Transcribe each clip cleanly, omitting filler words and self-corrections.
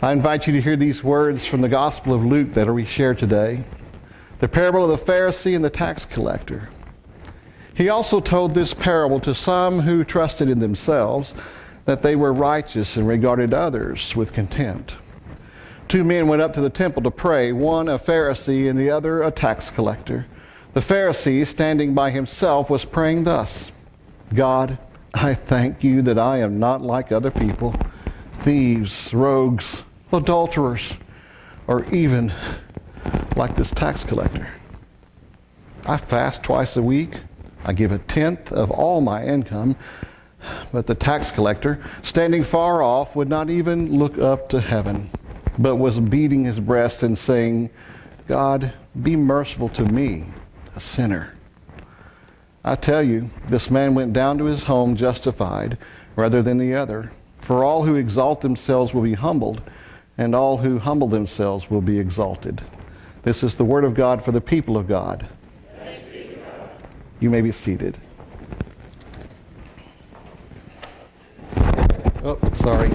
I invite you to hear these words from the Gospel of Luke that we share today. The parable of the Pharisee and the tax collector. He also told this parable to some who trusted in themselves that they were righteous and regarded others with contempt. Two men went up to the temple to pray, one a Pharisee and the other a tax collector. The Pharisee, standing by himself, was praying thus: God, I thank you that I am not like other people, thieves, rogues, adulterers, or even like this tax collector. I fast twice a week. I give a tenth of all my income. But the tax collector, standing far off, would not even look up to heaven, but was beating his breast and saying, God, be merciful to me, a sinner. I tell you, this man went down to his home justified rather than the other. For all who exalt themselves will be humbled, and all who humble themselves will be exalted. This is the word of God for the people of God. Thanks be to God. You may be seated. Oh, sorry.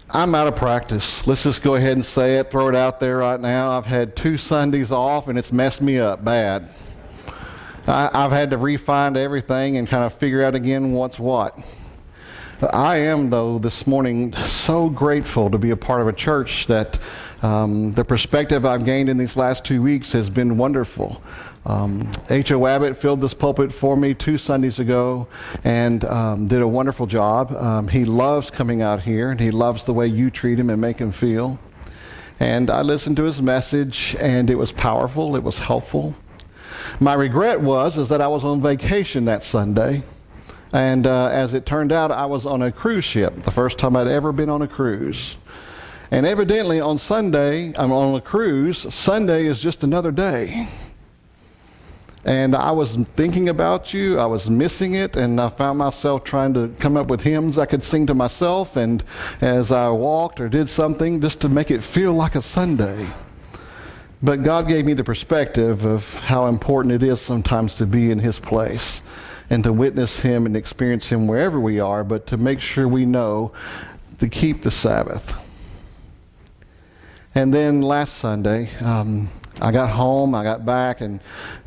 I'm out of practice. Let's just go ahead and say it, throw it out there right now. I've had 2 Sundays off and it's messed me up bad. I've had to refine everything and kind of figure out again what's what. I am, though, this morning so grateful to be a part of a church that the perspective I've gained in these last 2 weeks has been wonderful. H.O. Abbott filled this pulpit for me 2 Sundays ago and did a wonderful job. He loves coming out here, and he loves the way you treat him and make him feel. And I listened to his message, and it was powerful. It was helpful. My regret is that I was on vacation that Sunday. And as it turned out, I was on a cruise ship, the first time I'd ever been on a cruise. And evidently on Sunday, I'm on a cruise. Sunday is just another day. And I was thinking about you. I was missing it. And I found myself trying to come up with hymns I could sing to myself. And as I walked or did something just to make it feel like a Sunday. But God gave me the perspective of how important it is sometimes to be in His place and to witness Him and experience Him wherever we are, but to make sure we know to keep the Sabbath. And then last Sunday, I got home, I got back and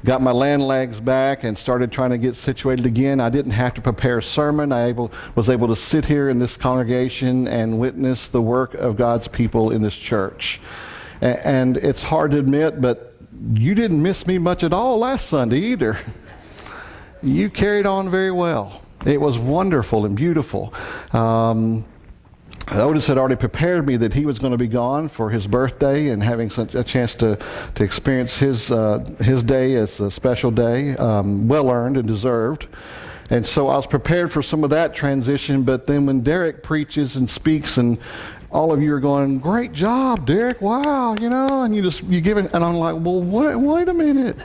got my land legs back and started trying to get situated again. I didn't have to prepare a sermon. I was able to sit here in this congregation and witness the work of God's people in this church. And it's hard to admit, but you didn't miss me much at all last Sunday either. You carried on very well. It was wonderful and beautiful. Otis had already prepared me that he was going to be gone for his birthday and having such a chance to experience his day as a special day, well earned and deserved. And so I was prepared for some of that transition, but then when Derek preaches and speaks and all of you are going, great job, Derek, wow, and you give it, and I'm like, well, wait a minute.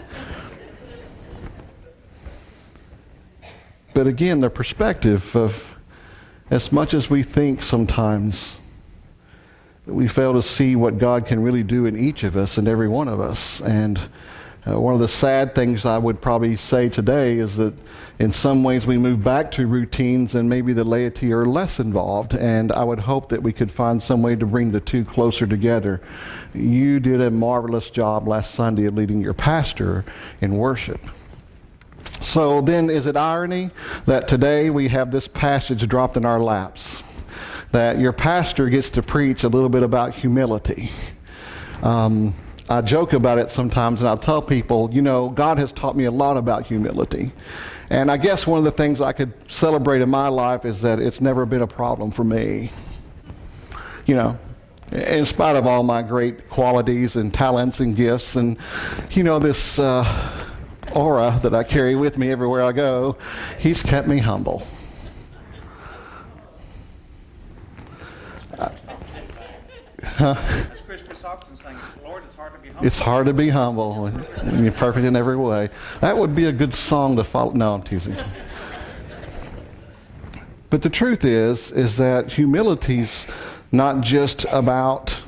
But again, the perspective of as much as we think sometimes that we fail to see what God can really do in each of us and every one of us. And one of the sad things I would probably say today is that in some ways we move back to routines and maybe the laity are less involved. And I would hope that we could find some way to bring the two closer together. You did a marvelous job last Sunday of leading your pastor in worship. So then, is it irony that today we have this passage dropped in our laps? That your pastor gets to preach a little bit about humility. I joke about it sometimes, and I'll tell people, God has taught me a lot about humility. And I guess one of the things I could celebrate in my life is that it's never been a problem for me. In spite of all my great qualities and talents and gifts and, this aura that I carry with me everywhere I go, He's kept me humble. As Chris Christopherson sang, Lord, it's hard to be humble. It's hard to be humble and you're perfect in every way. That would be a good song to follow. No, I'm teasing. But the truth is that humility's not just about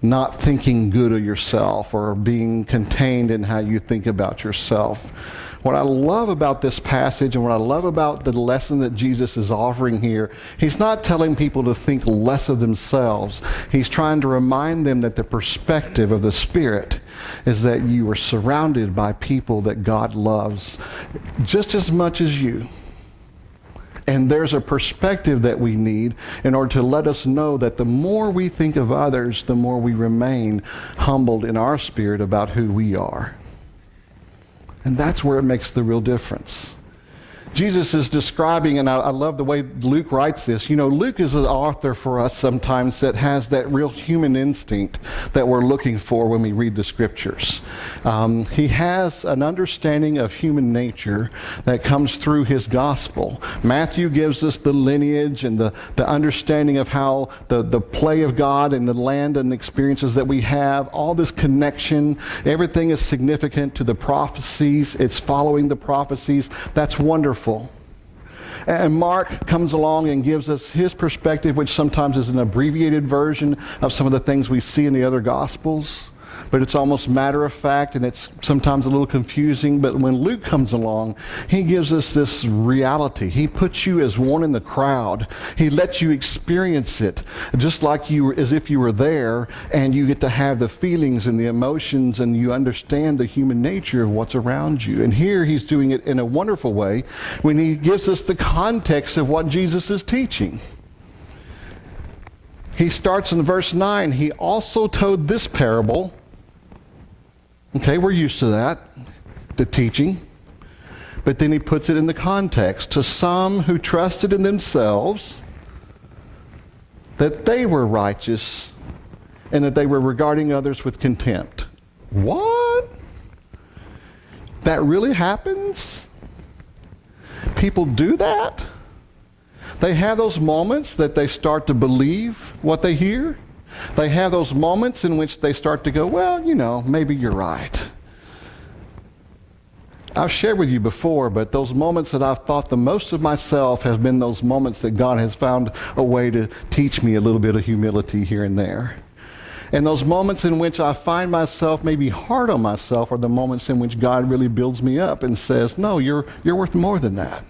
not thinking good of yourself or being contained in how you think about yourself. What I love about this passage and what I love about the lesson that Jesus is offering here, he's not telling people to think less of themselves. He's trying to remind them that the perspective of the Spirit is that you are surrounded by people that God loves just as much as you. And there's a perspective that we need in order to let us know that the more we think of others, the more we remain humbled in our spirit about who we are. And that's where it makes the real difference. Jesus is describing, and I love the way Luke writes this. You know, Luke is an author for us sometimes that has that real human instinct that we're looking for when we read the scriptures. He has an understanding of human nature that comes through his gospel. Matthew gives us the lineage and the understanding of how the play of God and the land and the experiences that we have, all this connection, everything is significant to the prophecies. It's following the prophecies. That's wonderful. And Mark comes along and gives us his perspective, which sometimes is an abbreviated version of some of the things we see in the other Gospels. But it's almost matter of fact, and it's sometimes a little confusing. But when Luke comes along, he gives us this reality. He puts you as one in the crowd. He lets you experience it, just like as if you were there, and you get to have the feelings and the emotions, and you understand the human nature of what's around you. And here he's doing it in a wonderful way when he gives us the context of what Jesus is teaching. He starts in verse 9. He also told this parable. Okay, we're used to that, the teaching. But then he puts it in the context. To some who trusted in themselves that they were righteous and that they were regarding others with contempt. What? That really happens? People do that? They have those moments that they start to believe what they hear? They have those moments in which they start to go, well, you know, maybe you're right. I've shared with you before, but those moments that I've thought the most of myself have been those moments that God has found a way to teach me a little bit of humility here and there. And those moments in which I find myself maybe hard on myself are the moments in which God really builds me up and says, no, you're worth more than that.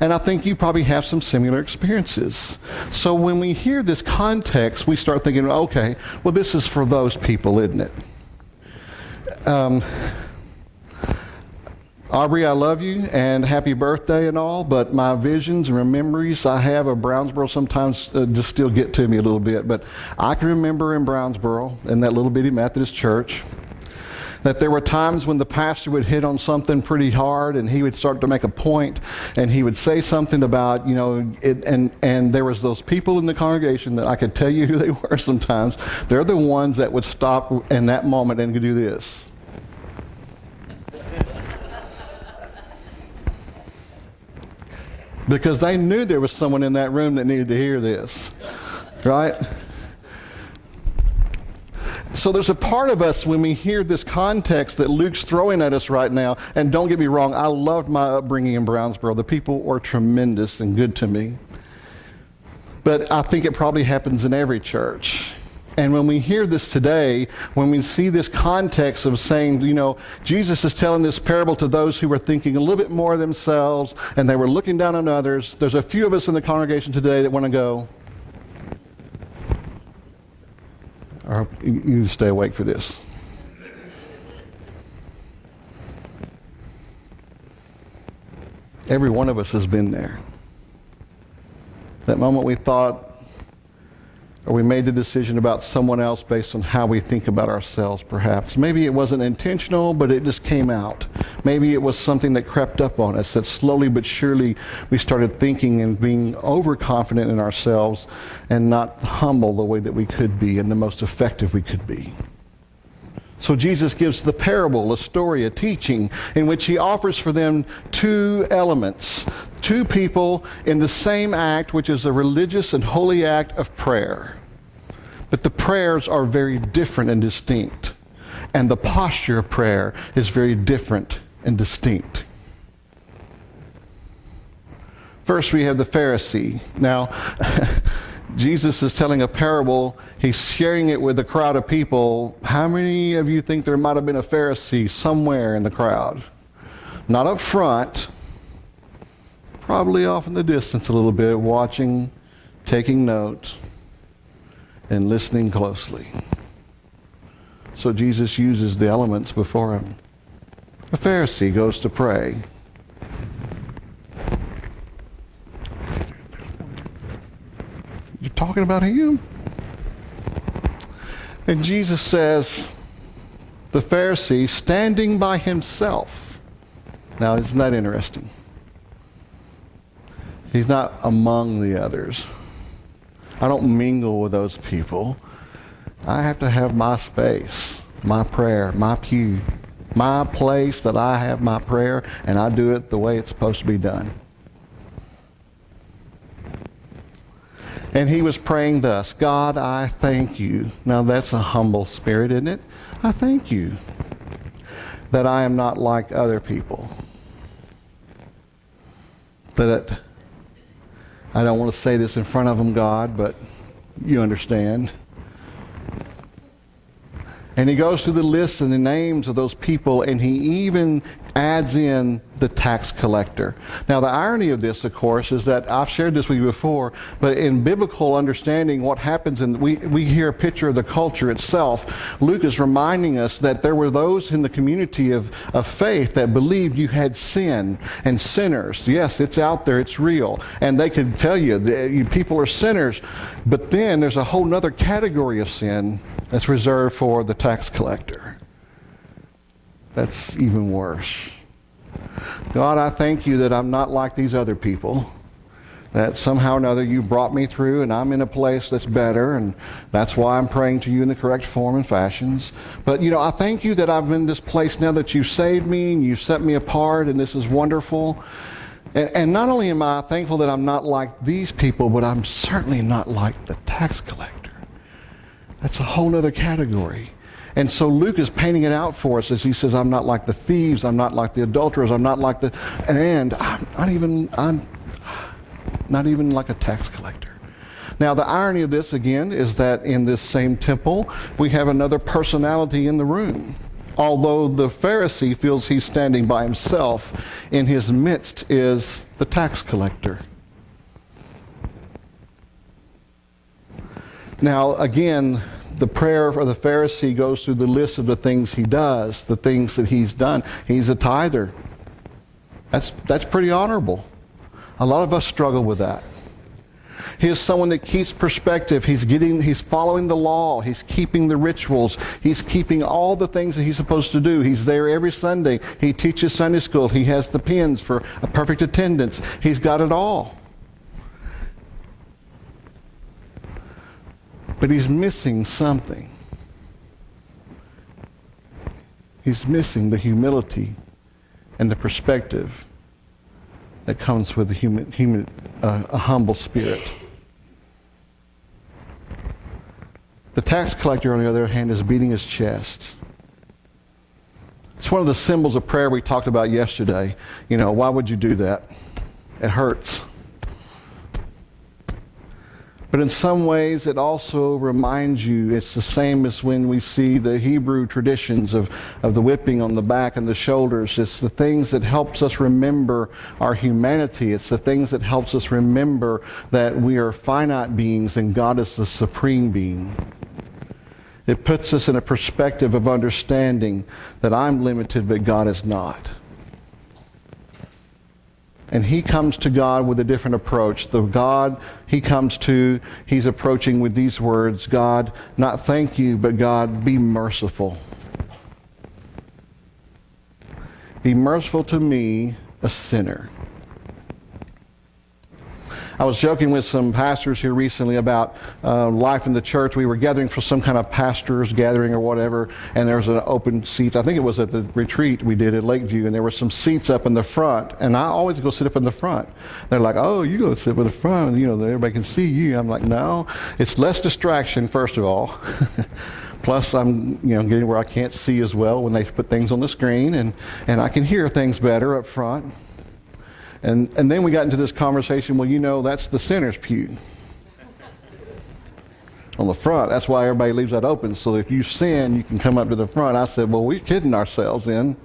And I think you probably have some similar experiences. So when we hear this context, we start thinking, okay, well, this is for those people, isn't it? Aubrey, I love you, and happy birthday and all, but my visions and memories I have of Brownsboro sometimes just still get to me a little bit. But I can remember in Brownsboro, in that little bitty Methodist church, that there were times when the pastor would hit on something pretty hard, and he would start to make a point, and he would say something about, you know, and there was those people in the congregation that I could tell you who they were sometimes. They're the ones that would stop in that moment and do this. Because they knew there was someone in that room that needed to hear this, right? So there's a part of us when we hear this context that Luke's throwing at us right now, and don't get me wrong, I loved my upbringing in Brownsboro. The people were tremendous and good to me. But I think it probably happens in every church. And when we hear this today, when we see this context of saying, you know, Jesus is telling this parable to those who were thinking a little bit more of themselves, and they were looking down on others, there's a few of us in the congregation today that want to go, or you stay awake for this. Every one of us has been there. That moment we thought, or we made the decision about someone else based on how we think about ourselves, perhaps. Maybe it wasn't intentional, but it just came out. Maybe it was something that crept up on us, that slowly but surely we started thinking and being overconfident in ourselves and not humble the way that we could be and the most effective we could be. So Jesus gives the parable, a story, a teaching, in which he offers for them two elements, two people in the same act, which is a religious and holy act of prayer. But the prayers are very different and distinct. And the posture of prayer is very different and distinct. First, we have the Pharisee. Now, Jesus is telling a parable. He's sharing it with a crowd of people. How many of you think there might have been a Pharisee somewhere in the crowd? Not up front, probably off in the distance a little bit, watching, taking notes, and listening closely. So Jesus uses the elements before him. The Pharisee goes to pray. You're talking about him? And Jesus says, the Pharisee standing by himself. Now, isn't that interesting? He's not among the others. I don't mingle with those people. I have to have my space, my prayer, my pew, my place that I have my prayer, and I do it the way it's supposed to be done. And he was praying thus, God, I thank you. Now that's a humble spirit, isn't it? I thank you that I am not like other people. That I don't want to say this in front of them, God, but you understand. And he goes through the lists and the names of those people, and he even adds in the tax collector. Now, the irony of this, of course, is that I've shared this with you before, but in biblical understanding, what happens, and we hear a picture of the culture itself. Luke is reminding us that there were those in the community of faith that believed you had sin and sinners. Yes, it's out there, it's real. And they could tell you, people are sinners. But then there's a whole other category of sin that's reserved for the tax collector. That's even worse. God, I thank you that I'm not like these other people. That somehow or another you brought me through and I'm in a place that's better, and that's why I'm praying to you in the correct form and fashions. But I thank you that I'm in this place now that you saved me and you set me apart, and this is wonderful. And not only am I thankful that I'm not like these people, but I'm certainly not like the tax collector. That's a whole other category. And so Luke is painting it out for us as he says, I'm not like the thieves, I'm not like the adulterers, I'm not like I'm not even like a tax collector. Now, the irony of this, again, is that in this same temple, we have another personality in the room. Although the Pharisee feels he's standing by himself, in his midst is the tax collector. Now, again, the prayer for the Pharisee goes through the list of the things he does, the things that he's done. He's a tither. That's pretty honorable. A lot of us struggle with that. He is someone that keeps perspective. He's following the law. He's keeping the rituals. He's keeping all the things that he's supposed to do. He's there every Sunday. He teaches Sunday school. He has the pins for a perfect attendance. He's got it all. But he's missing something. He's missing the humility and the perspective that comes with a humble spirit. The tax collector, on the other hand, is beating his chest. It's one of the symbols of prayer we talked about yesterday. Why would you do that? It hurts. But in some ways, it also reminds you, it's the same as when we see the Hebrew traditions of the whipping on the back and the shoulders. It's the things that helps us remember our humanity. It's the things that helps us remember that we are finite beings and God is the supreme being. It puts us in a perspective of understanding that I'm limited, but God is not. And he comes to God with a different approach. The God he comes to, he's approaching with these words, God, not thank you, but God, be merciful. Be merciful to me, a sinner. I was joking with some pastors here recently about life in the church. We were gathering for some kind of pastors gathering or whatever, and there was an open seat. I think it was at the retreat we did at Lakeview, and there were some seats up in the front, and I always go sit up in the front. They're like, oh, you go sit in the front, everybody can see you. I'm like, no, it's less distraction, first of all. Plus, I'm getting where I can't see as well when they put things on the screen, and I can hear things better up front. And then we got into this conversation, that's the sinner's pew. On the front, that's why everybody leaves that open, so if you sin, you can come up to the front. I said, well, we're kidding ourselves then.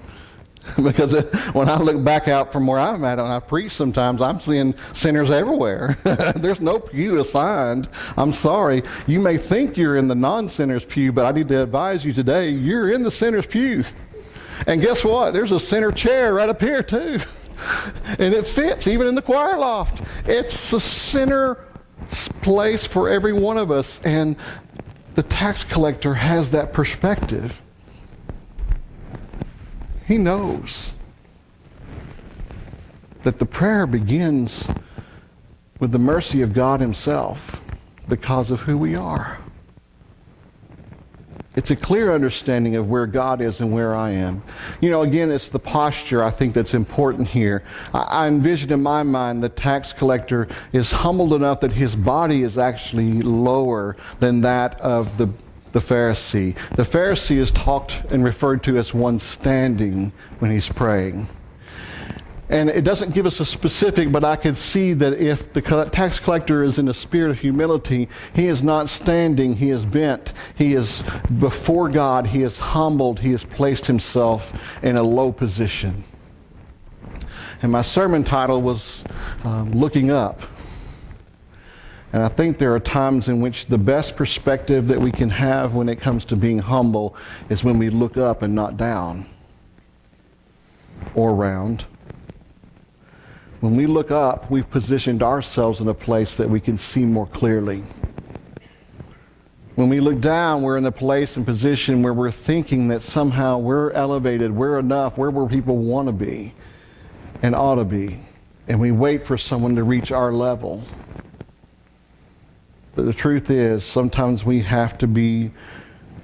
Because when I look back out from where I'm at and I preach sometimes, I'm seeing sinners everywhere. There's no pew assigned. I'm sorry. You may think you're in the non-sinner's pew, but I need to advise you today, you're in the sinner's pew. And guess what? There's a sinner chair right up here too. And it fits even in the choir loft. It's a sinner place for every one of us. And the tax collector has that perspective. He knows that the prayer begins with the mercy of God himself because of who we are. It's a clear understanding of where God is and where I am. You know, again, it's the posture I think that's important here. I envision in my mind the tax collector is humbled enough that his body is actually lower than that of the Pharisee. The Pharisee is talked and referred to as one standing when he's praying. And it doesn't give us a specific, but I could see that if the tax collector is in a spirit of humility, he is not standing, he is bent. He is before God, he is humbled, he has placed himself in a low position. And my sermon title was Looking Up. And I think there are times in which the best perspective that we can have when it comes to being humble is when we look up and not down or round. When we look up, we've positioned ourselves in a place that we can see more clearly. When we look down, we're in a place and position where we're thinking that somehow we're elevated, we're enough, we're where people want to be and ought to be. And we wait for someone to reach our level. But the truth is, sometimes we have to be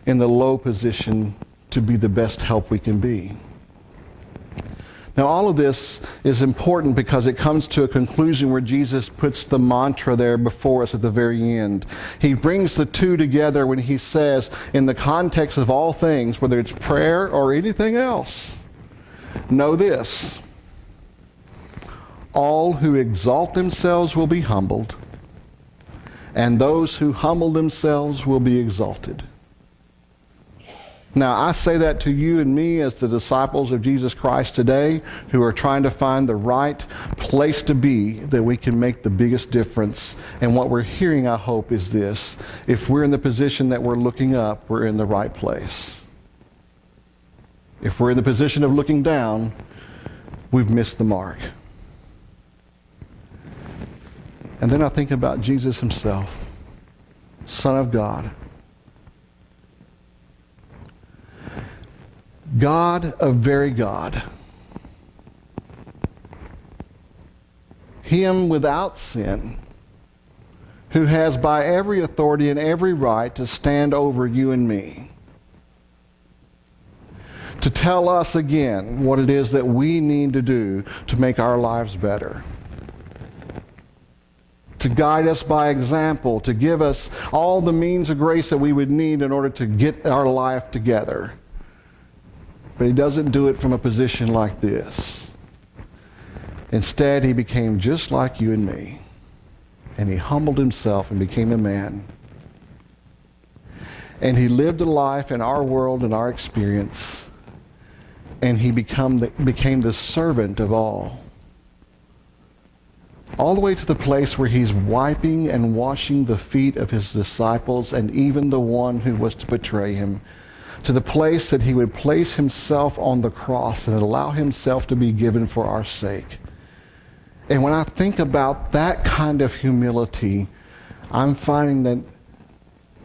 in the low position to be the best help we can be. Now, all of this is important because it comes to a conclusion where Jesus puts the mantra there before us at the very end. He brings the two together when he says, in the context of all things, whether it's prayer or anything else, know this: all who exalt themselves will be humbled, and those who humble themselves will be exalted. Now, I say that to you and me as the disciples of Jesus Christ today who are trying to find the right place to be that we can make the biggest difference. And what we're hearing, I hope, is this: if we're in the position that we're looking up, we're in the right place. If we're in the position of looking down, we've missed the mark. And then I think about Jesus himself, Son of God. God of very God. Him without sin, who has by every authority and every right to stand over you and me, to tell us again what it is that we need to do to make our lives better, to guide us by example, to give us all the means of grace that we would need in order to get our life together. But he doesn't do it from a position like this. Instead, he became just like you and me. And he humbled himself and became a man. And he lived a life in our world and our experience. And he became the servant of all. All the way to the place where he's wiping and washing the feet of his disciples and even the one who was to betray him, to the place that he would place himself on the cross and allow himself to be given for our sake. And when I think about that kind of humility, I'm finding that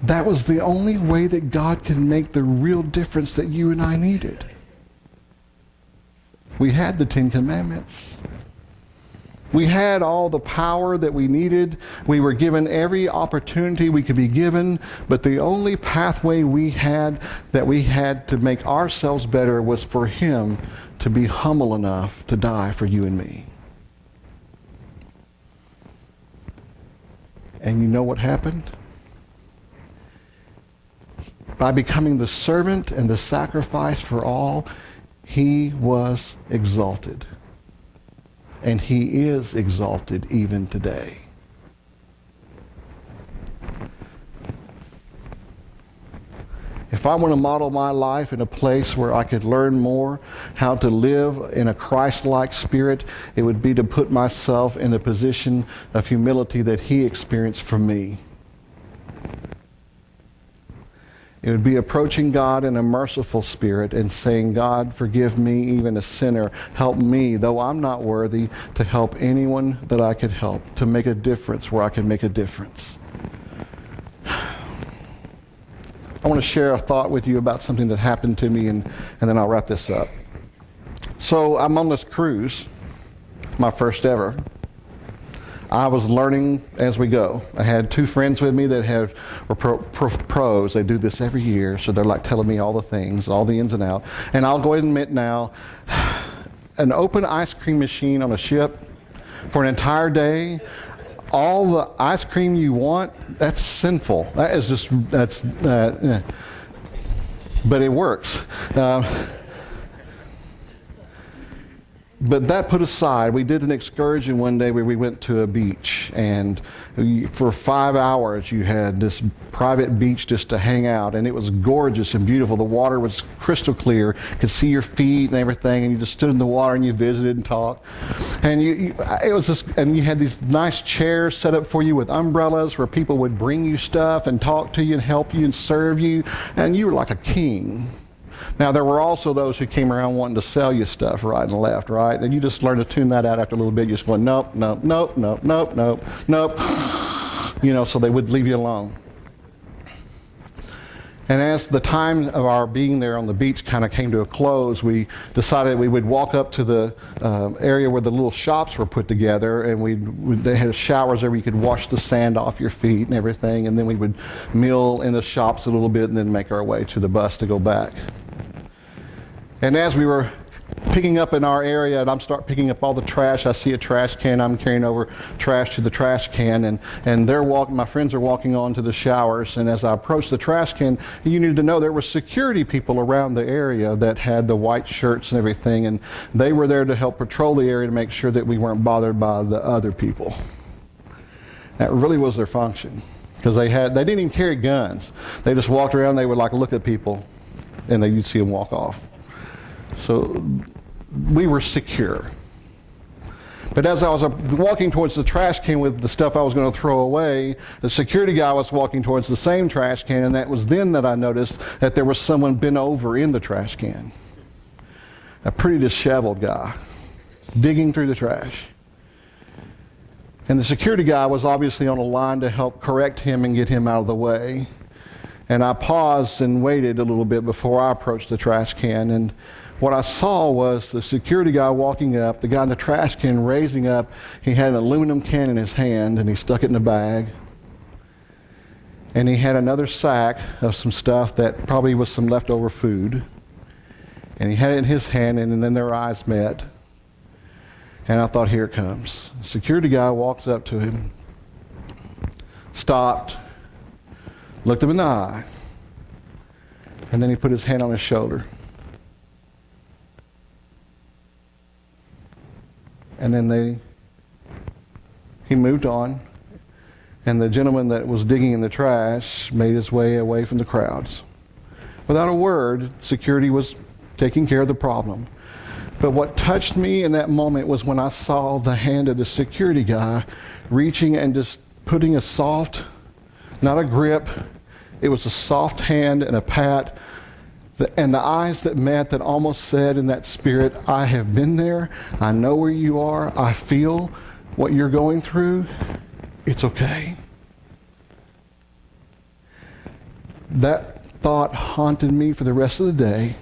that was the only way that God can make the real difference that you and I needed. We had the Ten Commandments. We had all the power that we needed. We were given every opportunity we could be given, but the only pathway we had to make ourselves better was for him to be humble enough to die for you and me. And you know what happened? By becoming the servant and the sacrifice for all, he was exalted. And he is exalted even today. If If I want to model my life in a place where I could learn more how to live in a Christ-like spirit, it would be to put myself in a position of humility that he experienced from me. It would be approaching God in a merciful spirit and saying, God, forgive me, even a sinner. Help me, though I'm not worthy, to help anyone that I could help, to make a difference where I can make a difference. I want to share a thought with you about something that happened to me, and then I'll wrap this up. So I'm on this cruise, my first ever. I was learning as we go. I had two friends with me that were pros. They do this every year, so they're like telling me all the things, all the ins and outs. And I'll go ahead and admit now, an open ice cream machine on a ship for an entire day, all the ice cream you want, that's sinful. That is just, but it works. But that put aside, we did an excursion one day where we went to a beach, and for 5 hours you had this private beach just to hang out, and it was gorgeous and beautiful. The water was crystal clear, you could see your feet and everything, and you just stood in the water and you visited and talked. And it was just, and you had these nice chairs set up for you with umbrellas where people would bring you stuff and talk to you and help you and serve you, and you were like a king. Now, there were also those who came around wanting to sell you stuff right and left, right? And you just learn to tune that out after a little bit. You just go, nope, nope, nope, nope, nope, nope, nope. So they would leave you alone. And as the time of our being there on the beach kind of came to a close, we decided we would walk up to the area where the little shops were put together, and they had showers there where you could wash the sand off your feet and everything, and then we would meal in the shops a little bit and then make our way to the bus to go back. And as we were picking up in our area, and I'm start picking up all the trash, I see a trash can, I'm carrying over trash to the trash can, and they're walking, my friends are walking on to the showers, and as I approached the trash can, you need to know there were security people around the area that had the white shirts and everything, and they were there to help patrol the area to make sure that we weren't bothered by the other people. That really was their function, because they didn't even carry guns. They just walked around, they would like look at people, and then you'd see them walk off. So we were secure. But as I was walking towards the trash can with the stuff I was going to throw away, the security guy was walking towards the same trash can, and that was then that I noticed that there was someone bent over in the trash can. A pretty disheveled guy, digging through the trash. And the security guy was obviously on a line to help correct him and get him out of the way. And I paused and waited a little bit before I approached the trash can, and what I saw was the security guy walking up, the guy in the trash can raising up. He had an aluminum can in his hand, and he stuck it in a bag. And he had another sack of some stuff that probably was some leftover food. And he had it in his hand, and then their eyes met. And I thought, here it comes. The security guy walks up to him, stopped, looked him in the eye, and then he put his hand on his shoulder. And then he moved on, and the gentleman that was digging in the trash made his way away from the crowds. Without a word, security was taking care of the problem. But what touched me in that moment was when I saw the hand of the security guy reaching and just putting a soft, not a grip, it was a soft hand and a pat, and the eyes that met that almost said in that spirit, I have been there, I know where you are, I feel what you're going through, it's okay. That thought haunted me for the rest of the day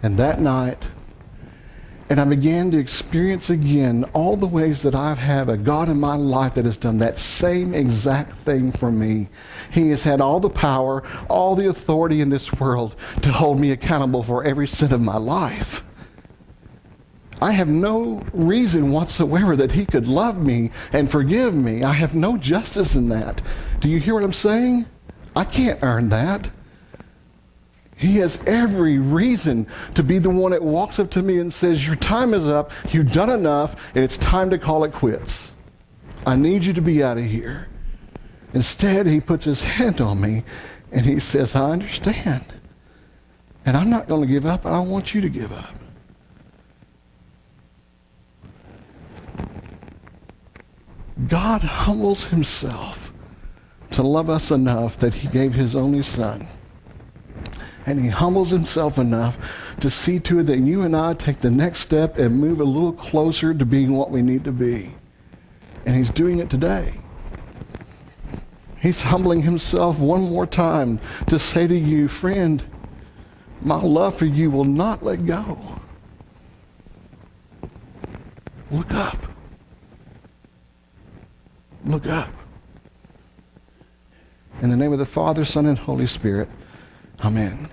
and that night, and I began to experience again all the ways that I've had a God in my life that has done that same exact thing for me. He has had all the power, all the authority in this world to hold me accountable for every sin of my life. I have no reason whatsoever that he could love me and forgive me. I have no justice in that. Do you hear what I'm saying? I can't earn that. He has every reason to be the one that walks up to me and says, your time is up, you've done enough, and it's time to call it quits. I need you to be out of here. Instead, he puts his hand on me and he says, I understand. And I'm not going to give up. I don't want you to give up. God humbles himself to love us enough that he gave his only son. And he humbles himself enough to see to it that you and I take the next step and move a little closer to being what we need to be. And he's doing it today. He's humbling himself one more time to say to you, friend, my love for you will not let go. Look up. Look up. In the name of the Father, Son, and Holy Spirit, amen.